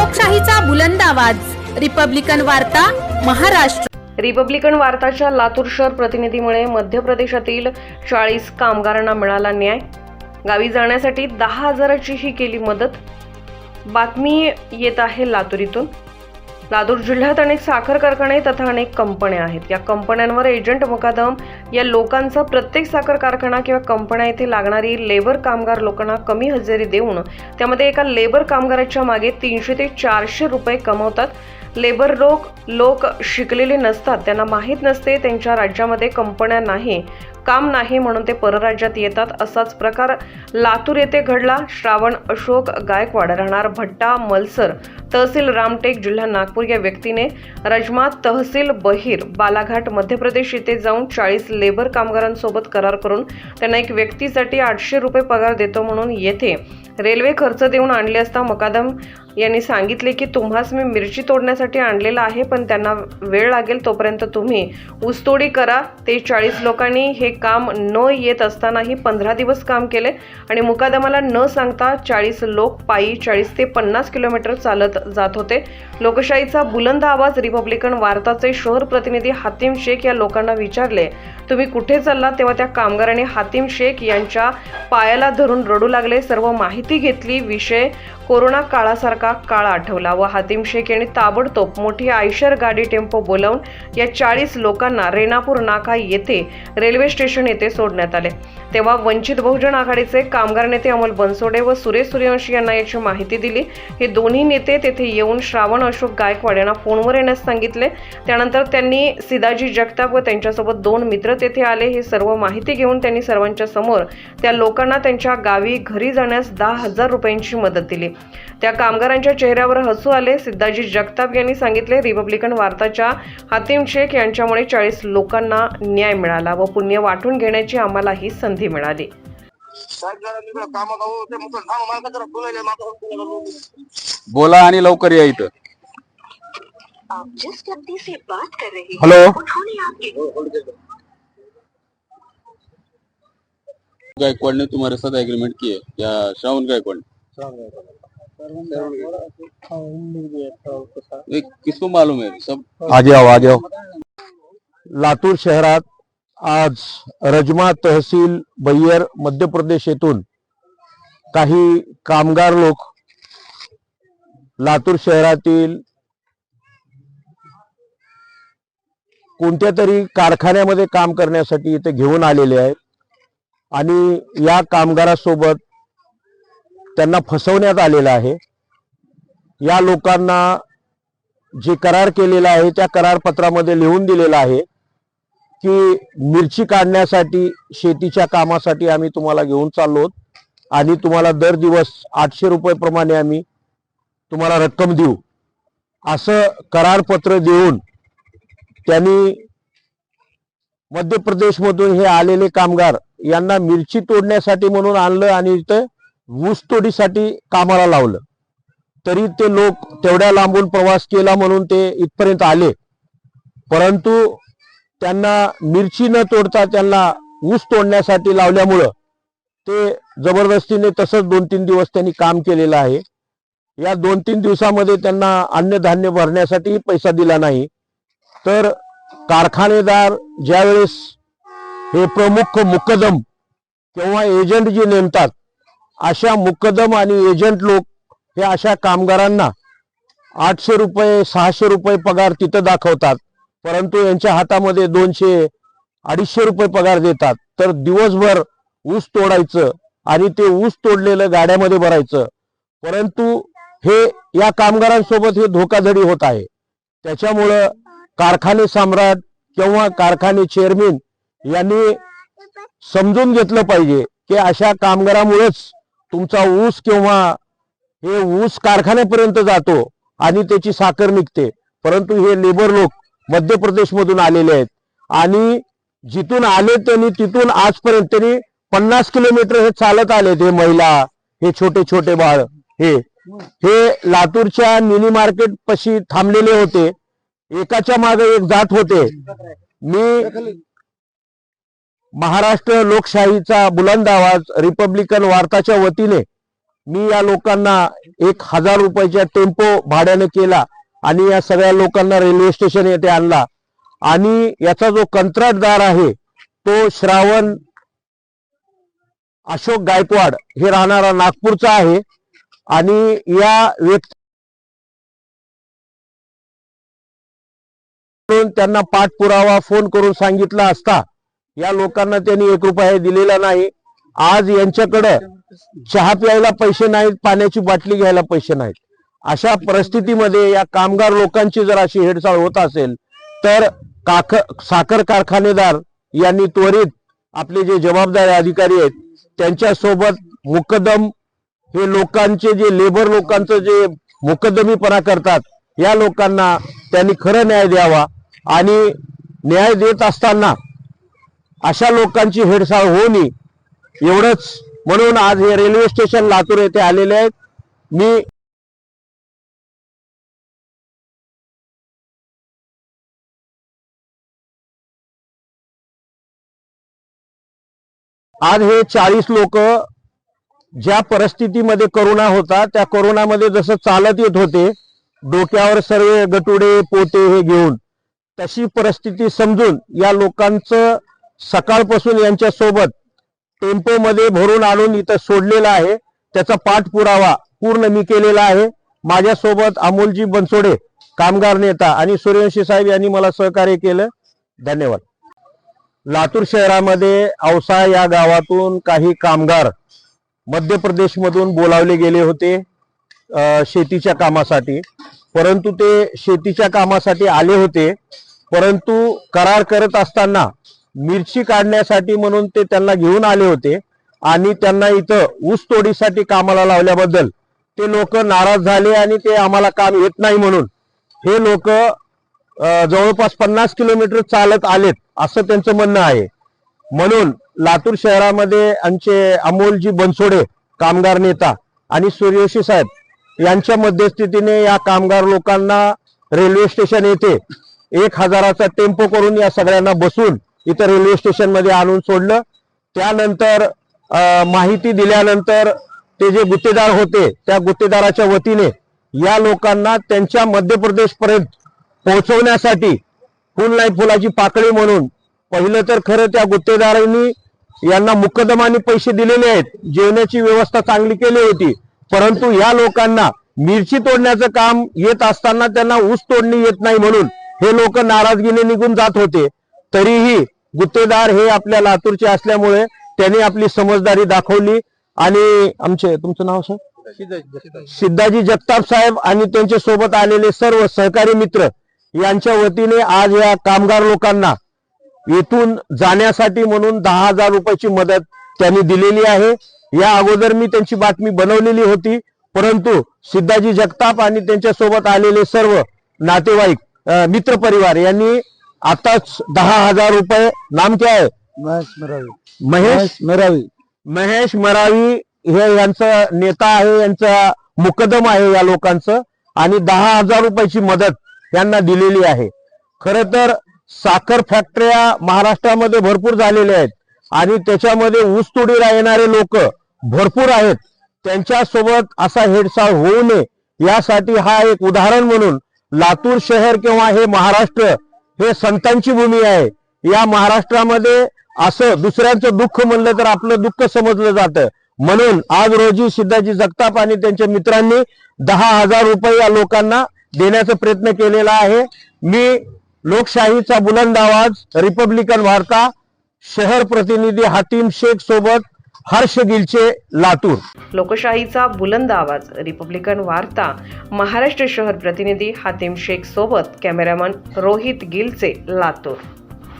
लोकशाहीचा बुलंद आवाज रिपब्लिकन वार्ता महाराष्ट्र। रिपब्लिकन वार्ताच्या लातूर शहर प्रतिनिधीमुळे मध्य प्रदेशातील 40 कामगारांना मिळाला न्याय। गावी जाण्यासाठी 10,000ची ही केली मदत। बातमी येत आहे लातूरीतून। लातूर जिल्ह्यात अनेक साखर कारखाने तथा अनेक कंपन्या आहेत। या कंपन्यांवर एजंट मुकादम या लोकांचा प्रत्येक साखर कारखाना किंवा कंपन्या येथे लागणारी लेबर कामगार लोकांना कमी हजेरी देऊन त्यामध्ये एका लेबर कामगाराच्या मागे 300 ते 400 रुपये कमवतात। लेबर लोक शिकलेले नसतात, त्यांना माहीत नसते त्यांच्या राज्यामध्ये कंपन्या नाही, काम नाही म्हणून ते परराज्यात येतात। असाच प्रकार लातूर येथे घडला। श्रावण अशोक गायकवाड राहणार भट्टा मलसर तहसील रामटेक जिल्हा नागपूर या व्यक्तीने रजमात तहसील बहीर बालाघाट मध्य प्रदेश येथे जाऊन 40 लेबर कामगारांसोबत करार करून त्यांना एक व्यक्तीसाठी 800 रुपये पगार देतो म्हणून येथे रेल्वे खर्च देऊन आणले असता मुकादम यांनी सांगितले की तुम्हास मी मिरची तोडण्यासाठी आणलेला आहे, पण त्यांना वेळ लागेल तोपर्यंत तुम्ही ऊसतोडी करा। ते 40 लोकांनी हे काम न येत असतानाही 15 दिवस काम केले आणि मुकादमाला न सांगता 40 लोक पायी 40 ते 50 किलोमीटर चालत जात होते। लोकशाहीचा बुलंद आवाज रिपब्लिकन वार्ताचे शहर प्रतिनिधी हातीम शेख या लोकांना विचारले, तुम्ही कुठे चाललात? तेव्हा त्या कामगारांनी हातीम शेख यांच्या पायाला धरून रडू लागले। सर्व माहिती घेतली। विषय कोरोना काळासारखा काळ आठवला व हातीम शेख यांनी ताबडतोब मोठी आयशर गाडी टेम्पो बोलावून या 40 लोकांना रेणापूर नाका येथे रेल्वे स्टेशन येथे सोडण्यात आले। तेव्हा वंचित बहुजन आघाडीचे कामगार नेते अमोल बनसोडे व सुरेश सूर्यवंशी यांना याची माहिती दिली। हे दोन्ही नेते तेथे येऊन श्रावण अशोक गायकवाड यांना फोनवर येण्यास सांगितले। त्यानंतर त्यांनी सिदाजी जगताप व त्यांच्यासोबत 2 मित्र तेथे आले। हे सर्व माहिती घेऊन त्यांनी सर्वांच्या समोर त्या लोकांना त्यांच्या गावी घरी जाण्यास 10,000 रुपयांची मदत दिली। त्या कामगारांच्या चेहऱ्यावर हसू आले। सिद्धाजी जगताप यांनी सांगितले, रिपब्लिकन वार्ताच्या हातीम शेख यांच्यामुळे 40 लोकांना न्याय मिळाला व पुण्य वाटून घेण्याची आम्हाला ही संधी मिळाली। बोला आणि लवकर या इथं। आप जिस व्यक्ति से बात कर रहे हैं हेलो, उन्होंने आपके गायकवाड़ ने तुम्हारे साथ एग्रीमेंट की है या श्रावण गायकवाड़ ने? किसको मालूम है सब? आ जाओ। लातूर शहरात आज रजमा तहसील बय्यर मध्य प्रदेश येथून काही कामगार लोक लातूर शहरातील कोणत्या तरी कारखान्यामध्ये काम करण्यासाठी इथे घेऊन आलेले आहेत आणि या कामगारासोबत त्यांना फसवण्यात आलेलं आहे। या लोकांना जे करार केलेला आहे त्या करारपत्रामध्ये लिहून दिलेलं आहे की मिरची काढण्यासाठी शेतीच्या कामासाठी आम्ही तुम्हाला घेऊन चाललो आणि तुम्हाला दर दिवस 800 रुपये प्रमाणे आम्ही तुम्हाला रक्कम देऊ, असं करारपत्र देऊन त्यांनी मध्य प्रदेश मधून हे आलेले कामगार यांना मिरची तोडण्यासाठी म्हणून आणलं आणि इथं ऊस तोडीसाठी कामाला लावलं। तरी ते लोक तेवढ्या लांबून प्रवास केला म्हणून ते इथपर्यंत आले, परंतु त्यांना मिरची न तोडता त्यांना ऊस तोडण्यासाठी लावल्यामुळं ते जबरदस्तीने तसंच 2-3 दिवस त्यांनी काम केलेलं आहे। या 2-3 दिवसामध्ये त्यांना अन्नधान्य भरण्यासाठी पैसा दिला नाही, तर कारखानेदार ज्यावेळेस हे प्रमुख मुकदम किंवा एजंट जे नेमतात, अशा मुकदम आणि एजंट लोक हे अशा कामगारांना 800 रुपये 600 रुपये पगार तिथं दाखवतात, परंतु यांच्या हातामध्ये 200-250 रुपये पगार देतात। तर दिवसभर ऊस तोडायचं आणि ते ऊस तोडलेलं गाड्यामध्ये भरायचं, परंतु हे या कामगारांसोबत हे धोकाधडी होत आहे। त्याच्यामुळं कारखाने सम्राट किंवा कारखाने चेअरमन यांनी समजून घेतलं पाहिजे की अशा कामगारामुळेच तुमचा ऊस किंवा हे ऊस कारखान्यापर्यंत जातो आणि त्याची साखर निघते, परंतु हे लेबर लोक मध्य प्रदेश मधून आलेले आहेत आणि जिथून आले त्यांनी तिथून आजपर्यंत त्यांनी 50 किलोमीटर हे चालत आले। ते महिला, हे छोटे छोटे बाळ हे लातूरच्या मिनी मार्केट पाशी थांबलेले होते, एकाच्या मागे एक जात होते। मी महाराष्ट्र लोकशाहीचा बुलंद आवाज रिपब्लिकन वार्ताच्या वतीने मी या लोकांना 1000 रुपयाच्या टेम्पो भाड्याने केला आणि या सगळ्या लोकांना रेल्वे स्टेशन येथे आणला आणि याचा जो कंत्राटदार आहे तो श्रावण अशोक गायकवाड हे राहणारा नागपूरचा आहे आणि या व्यक्ती त्यांना पाठपुरावा फोन करून सांगितला असता या लोकांना त्यांनी 1 रुपया दिलेला नाही. आज यांच्याकडे चहा प्यायला पैसे नाहीत, पाण्याची बाटली घ्यायला पैसे नाहीत. अशा परिस्थितीमध्ये या कामगार लोकांची जर अशी हेळसाळ होत असेल तर साखर कारखानेदार यांनी त्वरित आपले जे जबाबदार अधिकारी आहेत त्यांच्यासोबत मुकदम हे लोकांचे जे लेबर लोकांचं जे मुकदमीपणा करतात या लोकांना त्यांनी खरं न्याय द्यावा आणि न्याय देत असताना अशा लोकांची हेळसाळ होऊ नये एवढंच म्हणून आज हे रेल्वे स्टेशन लातूर येथे आलेले आहेत. मी आज हे 40 लोक ज्या परिस्थितीमध्ये कोरोना होता त्या कोरोनामध्ये जसं चालत येत होते डोक्यावर सर्व गटुडे पोते हे घेऊन तशी परिस्थिती समजून या लोकांचं सकाळपासून यांच्या सोबत टेम्पो मध्ये भरून आणून इथं सोडलेला आहे. त्याचा पाठपुरावा पूर्ण मी केलेला आहे. माझ्यासोबत अमोलजी बनसोडे कामगार नेता आणि सूर्यवंशी साहेब यांनी मला सहकार्य केलं. धन्यवाद. लातूर शहरामध्ये औसा या गावातून काही कामगार मध्य प्रदेश मधून बोलावले गेले होते शेतीच्या कामासाठी, परंतु ते शेतीच्या कामासाठी आले होते, परंतु करार करत असताना मिरची काढण्यासाठी म्हणून ते त्यांना घेऊन आले होते आणि त्यांना इथं ऊस तोडीसाठी कामाला लावल्याबद्दल ते लोक नाराज झाले आणि ते आम्हाला काम येत नाही म्हणून हे लोक जवळपास 50 किलोमीटर चालत आलेत असं त्यांचं म्हणणं आहे. म्हणून लातूर शहरामध्ये आमचे अमोलजी बनसोडे कामगार नेता आणि सूर्यवंशी साहेब यांच्या मध्यस्थीतीने या कामगार लोकांना रेल्वे स्टेशन येथे 1000चा टेम्पो करून या सगळ्यांना बसून इथं रेल्वे स्टेशन मध्ये आणून सोडलं. त्यानंतर माहिती दिल्यानंतर ते जे गुत्तेदार होते त्या गुत्तेदाराच्या वतीने या लोकांना त्यांच्या मध्य प्रदेश पर्यंत पोहोचवण्यासाठी फुल नाही फुलाची पाकळी म्हणून पहिलं तर खरं त्या गुत्तेदारांनी यांना मुकदमाने पैसे दिलेले आहेत, जेवणाची व्यवस्था चांगली केली होती, परंतु या लोकांना मिरची तोडण्याचं काम येत असताना त्यांना ऊस तोडणी येत नाही म्हणून हे लोक नाराजगीने निघून जात होते. तरीही गुत्तेदार हे आपल्या लातूरचे असल्यामुळे त्यांनी आपली समजदारी दाखवली आणि आमचे तुमचं नाव सर सिद्धाजी जगताप साहेब आणि त्यांच्या सोबत आलेले सर्व सहकारी मित्र यांच्या वतीने आज या कामगार लोकांना येथून जाण्यासाठी म्हणून 10,000 रुपयाची मदत त्यांनी दिलेली आहे. या अगोदर मी त्यांची बातमी बनवलेली होती, परंतु सिद्धाजी जगताप आणि त्यांच्या सोबत आलेले सर्व नातेवाईक मित्र परिवार यांनी आताच 10,000 रुपये नाम क्या है महेश मरावी हे यांचा नेता आहे, यांचा मुकदम आहे या लोकांचं आणि 10,000 रुपयाची मदत यांना दिलेली आहे. खरं तर साखर फॅक्टऱ्या महाराष्ट्रामध्ये भरपूर झालेल्या आहेत आणि त्याच्यामध्ये ऊस तोडीला येणारे लोक भरपूर आहेत. त्यांच्यासोबत असा हेळसाळ होऊ नये यासाठी हा एक उदाहरण म्हणून लातूर शहर किंवा हे महाराष्ट्र हे संतांची भूमी आहे. या महाराष्ट्रामध्ये असं दुसऱ्यांचं दुःख म्हणलं तर आपलं दुःख समजलं जातं. म्हणून आज रोजी सिद्धाजी जगताप आणि त्यांच्या मित्रांनी 10,000 रुपये या लोकांना देण्याचा प्रयत्न केलेला आहे. मी लोकशाहीचा बुलंद आवाज रिपब्लिकन वार्ता शहर प्रतिनिधी हातीम शेख सोबत हर्ष गिलचे लातूर. लोकशाहीचा बुलंद आवाज रिपब्लिकन वार्ता महाराष्ट्र शहर प्रतिनिधी हातीम शेख सोबत कॅमेरामन रोहित गिलचे लातूर.